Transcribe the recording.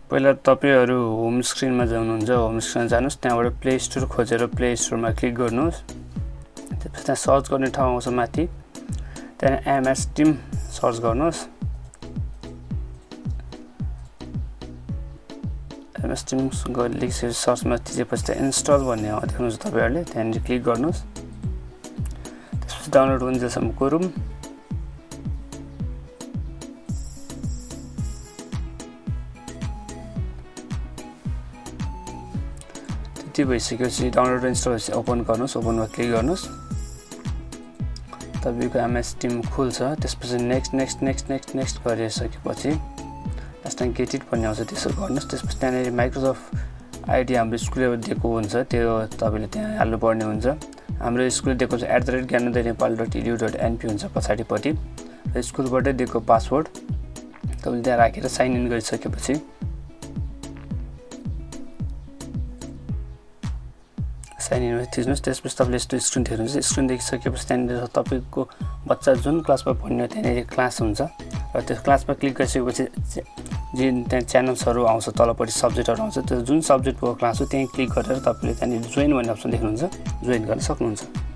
पहिला तपाईहरु होम स्क्रिनमा जानुहुन्छ होम स्क्रिनमा जानुस् त्यहाँबाट प्ले स्टोर खोजेर प्ले स्टोरमा क्लिक गर्नुस् त्यसपछि त्यहाँ सर्च गर्ने ठाउँ आउँछ माथि त्यहाँ एमएस टिम सर्च गर्नुस् एमएस टिम लेखेर सर्चमा थिचेपछि त्यहाँ इन्स्टल भन्ने देख्नुहुन्छ तपाईहरुले त्यहाँ क्लिक गर्नुस् त्यसपछि डाउनलोड हुन्जेसम्म गरौँ त्यो भइसकेपछि डाउनलोड इन्स्टल भएपछि ओपन गर्नुस् ओपनमा क्लिक गर्नुस् तपाईको एमएस टिम खुल्छ त्यसपछि नेक्स्ट गरिसकेपछि लास्टमा गेट इट भन्ने आउँछ त्यसो गर्नुस् त्यसपछि त्यहाँनेरि माइक्रोसफ्ट आईडी हाम्रो स्कुलले दिएको हुन्छ त्यो तपाईले त्यहाँ हाल्नु पर्ने हुन्छ हाम्रो स्कुलले दिएको छ @gyanodayNepal.edu.np हुन्छ पछाडीपट्टि र स्कुलबाटै दिएको पासवर्ड तपाईले त्यहाँ राखेर साइन इन गरिसकेपछि साइन इन थिच्नुस् त्यसपछि तपाईले यस्तो स्क्रिन हेर्नुहुन्छ स्क्रिन देखिसकेपछि त्यहाँनिर तपाईको बच्चा जुन क्लासमा पढ्ने त्यहाँनिर क्लास हुन्छ र त्यो क्लासमा क्लिक गरिसकेपछि जुन त्यहाँ च्यानल्सहरु आउँछ तलपट्टि सब्जेक्टहरु आउँछ त्यो जुन सब्जेक्टको क्लास हो त्यही क्लिक गरेर तपाईले त्यहाँनिर जोइन भन्ने अप्सन देख्नुहुन्छ जोइन गर्न सक्नुहुन्छ